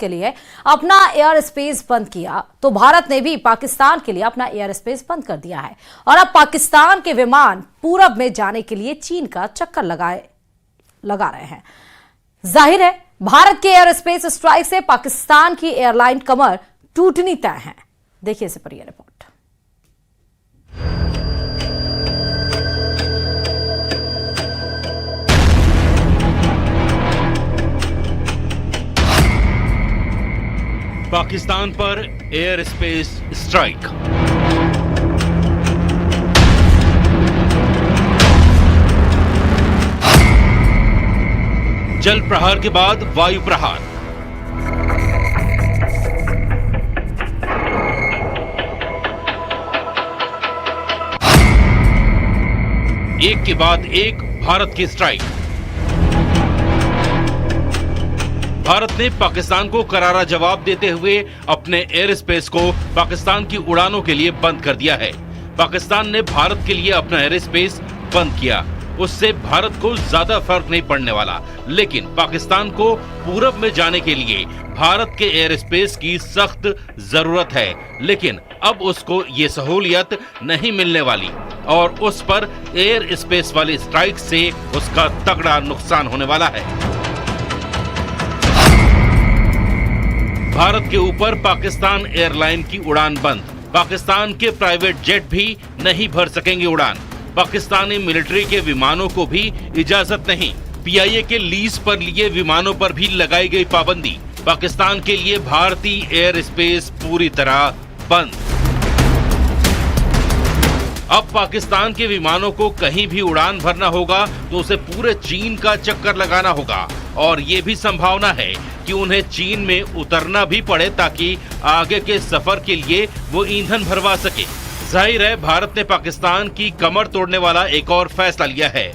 के लिए अपना एयर स्पेस बंद किया तो भारत ने भी पाकिस्तान के लिए अपना एयर स्पेस बंद कर दिया है और अब पाकिस्तान के विमान पूरब में जाने के लिए चीन का चक्कर लगा रहे हैं। जाहिर है भारत के एयर स्पेस स्ट्राइक से पाकिस्तान की एयरलाइन कमर टूटनी तय है। देखिए इस पर यह रिपोर्ट। पाकिस्तान पर एयर स्पेस स्ट्राइक। जल प्रहार के बाद वायु प्रहार। एक के बाद एक भारत की स्ट्राइक। भारत ने पाकिस्तान को करारा जवाब देते हुए अपने एयर स्पेस को पाकिस्तान की उड़ानों के लिए बंद कर दिया है। पाकिस्तान ने भारत के लिए अपना एयर स्पेस बंद किया, उससे भारत को ज्यादा फर्क नहीं पड़ने वाला, लेकिन पाकिस्तान को पूरब में जाने के लिए भारत के एयर स्पेस की सख्त जरूरत है। लेकिन अब उसको ये सहूलियत नहीं मिलने वाली और उस पर एयर स्पेस वाली स्ट्राइक से उसका तगड़ा नुकसान होने वाला है। भारत के ऊपर पाकिस्तान एयरलाइन की उड़ान बंद। पाकिस्तान के प्राइवेट जेट भी नहीं भर सकेंगे उड़ान। पाकिस्तानी मिलिट्री के विमानों को भी इजाजत नहीं। पीआईए के लीज पर लिए विमानों पर भी लगाई गई पाबंदी। पाकिस्तान के लिए भारतीय एयर स्पेस पूरी तरह बंद। अब पाकिस्तान के विमानों को कहीं भी उड़ान भरना होगा तो उसे पूरे चीन का चक्कर लगाना होगा और ये भी संभावना है कि उन्हें चीन में उतरना भी पड़े ताकि आगे के सफर के लिए वो ईंधन भरवा सके। जाहिर है भारत ने पाकिस्तान की कमर तोड़ने वाला एक और फैसला लिया है।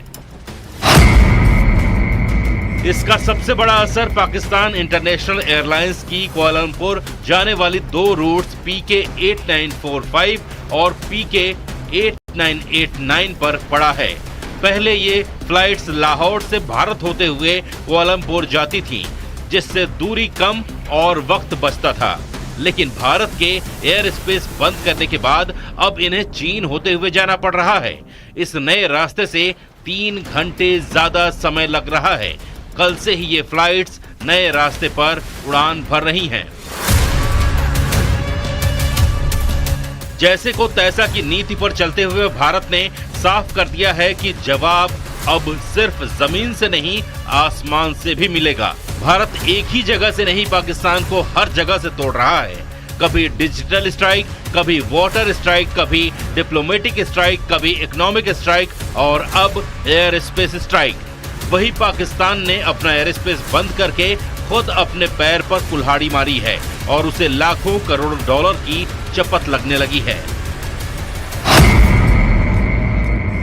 इसका सबसे बड़ा असर पाकिस्तान इंटरनेशनल एयरलाइंस की कुआलालंपुर जाने वाली दो रूट्स पीके 8945 और पीके 8989 पर पड़ा है। पहले ये फ्लाइट्स लाहौर से भारत होते हुए कुआलालंपुर जाती थी, जिससे दूरी कम और वक्त बचता था। लेकिन भारत के एयर स्पेस बंद करने के बाद अब इन्हें चीन होते हुए जाना पड़ रहा है। इस नए रास्ते से 3 घंटे ज्यादा समय लग रहा है। कल से ही ये फ्लाइट्स नए रास्ते पर उड़ान भर रही हैं। जैसे को तैसा की नीति पर चलते हुए भारत ने साफ कर दिया है कि जवाब अब सिर्फ जमीन से नहीं आसमान से भी मिलेगा। भारत एक ही जगह से नहीं पाकिस्तान को हर जगह से तोड़ रहा है। कभी डिजिटल स्ट्राइक, कभी वाटर स्ट्राइक, कभी डिप्लोमेटिक स्ट्राइक, कभी इकोनॉमिक स्ट्राइक और अब एयर स्पेस स्ट्राइक। वही पाकिस्तान ने अपना एयर स्पेस बंद करके खुद अपने पैर पर कुल्हाड़ी मारी है और उसे लाखों करोड़ डॉलर की चपत लगने लगी है।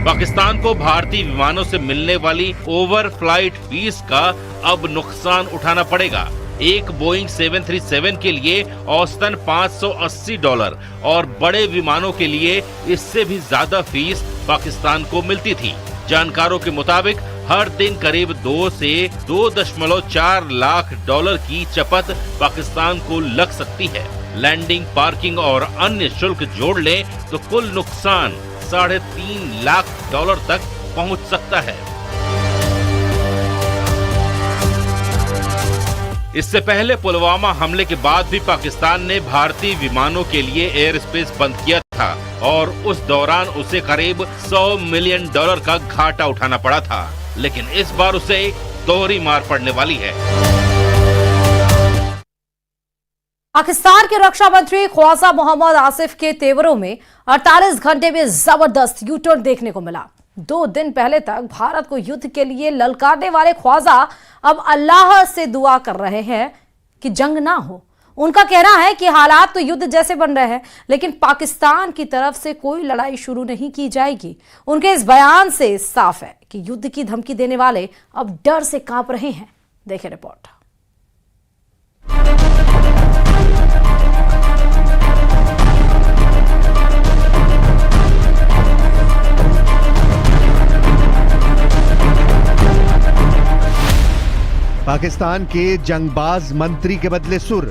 पाकिस्तान को भारतीय विमानों से मिलने वाली ओवर फ्लाइट फीस का अब नुकसान उठाना पड़ेगा। एक बोइंग 737 के लिए औसतन $580 और बड़े विमानों के लिए इससे भी ज्यादा फीस पाकिस्तान को मिलती थी। जानकारों के मुताबिक हर दिन करीब 2 से 2.4 लाख डॉलर की चपत पाकिस्तान को लग सकती है। लैंडिंग, पार्किंग और अन्य शुल्क जोड़ लें तो कुल नुकसान $3.5 लाख तक पहुंच सकता है। इससे पहले पुलवामा हमले के बाद भी पाकिस्तान ने भारतीय विमानों के लिए एयर स्पेस बंद किया था और उस दौरान उसे करीब $100 मिलियन का घाटा उठाना पड़ा था। लेकिन इस बार उसे दोहरी मार पड़ने वाली है। पाकिस्तान के रक्षा मंत्री ख्वाजा मोहम्मद आसिफ के तेवरों में 48 घंटे में जबरदस्त यूटर्न देखने को मिला। 2 दिन पहले तक भारत को युद्ध के लिए ललकारने वाले ख्वाजा अब अल्लाह से दुआ कर रहे हैं कि जंग ना हो। उनका कहना है कि हालात तो युद्ध जैसे बन रहे हैं, लेकिन पाकिस्तान की तरफ से कोई लड़ाई शुरू नहीं की जाएगी। उनके इस बयान से साफ है कि युद्ध की धमकी देने वाले अब डर से कांप रहे हैं। देखिए रिपोर्ट। पाकिस्तान के जंगबाज मंत्री के बदले सुर।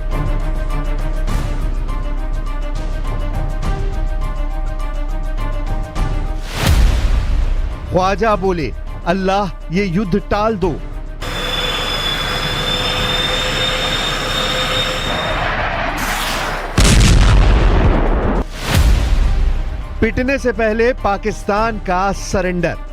ख्वाजा बोले, अल्लाह ये युद्ध टाल दो। पिटने से पहले पाकिस्तान का सरेंडर।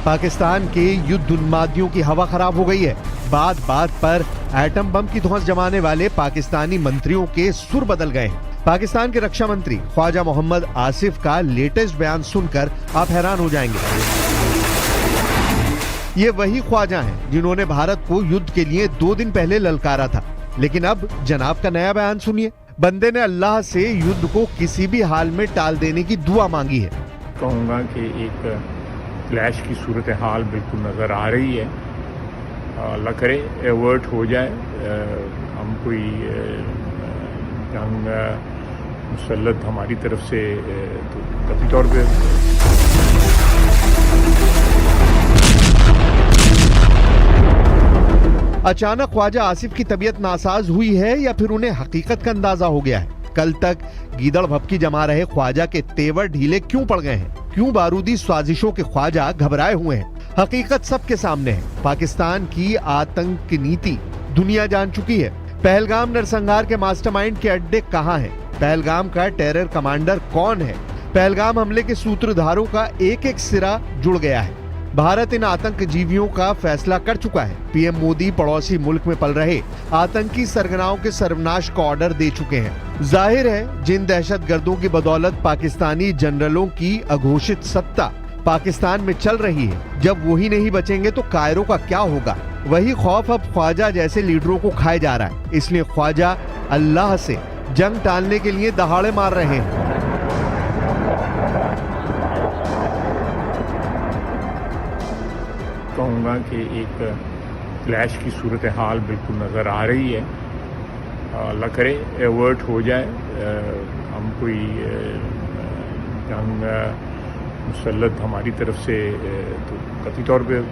पाकिस्तान के युद्ध उन्मादियों की हवा खराब हो गई है। बात बात पर एटम बम की धौंस जमाने वाले पाकिस्तानी मंत्रियों के सुर बदल गए हैं। पाकिस्तान के रक्षा मंत्री ख्वाजा मोहम्मद आसिफ का लेटेस्ट बयान सुनकर आप हैरान हो जाएंगे। ये वही ख्वाजा हैं जिन्होंने भारत को युद्ध के लिए 2 दिन पहले ललकारा था, लेकिन अब जनाब का नया बयान सुनिए। बंदे ने अल्लाह से युद्ध को किसी भी हाल में टाल देने की दुआ मांगी है। कहूँगा कि एक क्लैश की सूरत हाल बिल्कुल नज़र आ रही है। अल्लाह करे एवर्ट हो जाए, हम कोई जंग मुसल्लत हमारी तरफ से तो कतई तौर पे अचानक ख्वाजा आसिफ की तबीयत नासाज हुई है या फिर उन्हें हकीकत का अंदाजा हो गया है? कल तक गीदड़ भपकी जमा रहे ख्वाजा के तेवर ढीले क्यों पड़ गए हैं? क्यों बारूदी साजिशों के ख्वाजा घबराए हुए हैं? हकीकत सबके सामने है। पाकिस्तान की आतंक नीति दुनिया जान चुकी है। पहलगाम नरसंहार के मास्टरमाइंड के अड्डे कहां हैं? पहलगाम का टेरर कमांडर कौन है? पहलगाम हमले के सूत्रधारों का एक एक सिरा जुड़ गया है। भारत इन आतंकजीवियों का फैसला कर चुका है। पीएम मोदी पड़ोसी मुल्क में पल रहे आतंकी सरगनाओं के सर्वनाश का ऑर्डर दे चुके हैं। जाहिर है जिन दहशतगर्दों की बदौलत पाकिस्तानी जनरलों की अघोषित सत्ता पाकिस्तान में चल रही है, जब वही नहीं बचेंगे तो कायरो का क्या होगा? वही खौफ अब ख्वाजा जैसे लीडरों को खाए जा रहा है। इसलिए ख्वाजा अल्लाह से जंग टालने के लिए दहाड़े मार रहे हैं। कहूँगा कि एक क्लैश की सूरत हाल बिल्कुल नज़र आ रही है। अल्लाह करे एवर्ट हो जाए, हम कोई जंग मुसल्लत हमारी तरफ से तो कतई तौर पे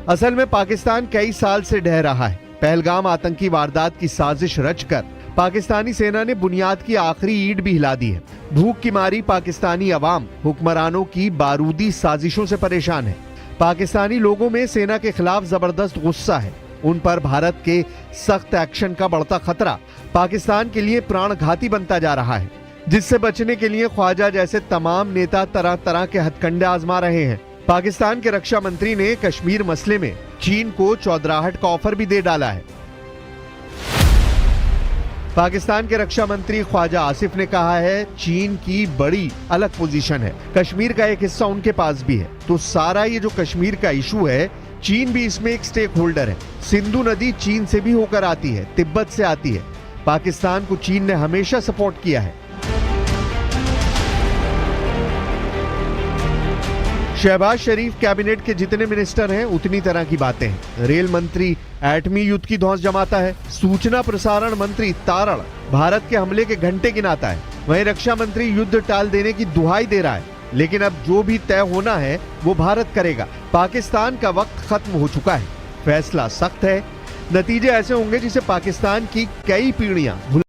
असल में पाकिस्तान कई साल से ढह रहा है। पहलगाम आतंकी वारदात की साजिश रचकर पाकिस्तानी सेना ने बुनियाद की आखिरी ईंट भी हिला दी है। भूख की मारी पाकिस्तानी अवाम हुक्मरानों की बारूदी साजिशों से परेशान है। पाकिस्तानी लोगों में सेना के खिलाफ जबरदस्त गुस्सा है। उन पर भारत के सख्त एक्शन का बढ़ता खतरा पाकिस्तान के लिए प्राणघाती बनता जा रहा है, जिससे बचने के लिए ख्वाजा जैसे तमाम नेता तरह तरह के हथकंडे आजमा रहे हैं। पाकिस्तान के रक्षा मंत्री ने कश्मीर मसले में चीन को चौधराहट का ऑफर भी दे डाला है। पाकिस्तान के रक्षा मंत्री ख्वाजा आसिफ ने कहा है चीन की बड़ी अलग पोजीशन है, कश्मीर का एक हिस्सा उनके पास भी है, तो सारा ये जो कश्मीर का इशू है चीन भी इसमें एक स्टेक होल्डर है। सिंधु नदी चीन से भी होकर आती है, तिब्बत से आती है। पाकिस्तान को चीन ने हमेशा सपोर्ट किया है। शहबाज शरीफ कैबिनेट के जितने मिनिस्टर हैं उतनी तरह की बातें हैं। रेल मंत्री एटमी युद्ध की धौंस जमाता है। सूचना प्रसारण मंत्री तारड़ भारत के हमले के घंटे गिनाता है। वहीं रक्षा मंत्री युद्ध टाल देने की दुहाई दे रहा है, लेकिन अब जो भी तय होना है वो भारत करेगा। पाकिस्तान का वक्त खत्म हो चुका है। फैसला सख्त है, नतीजे ऐसे होंगे जिसे पाकिस्तान की कई पीढ़ियां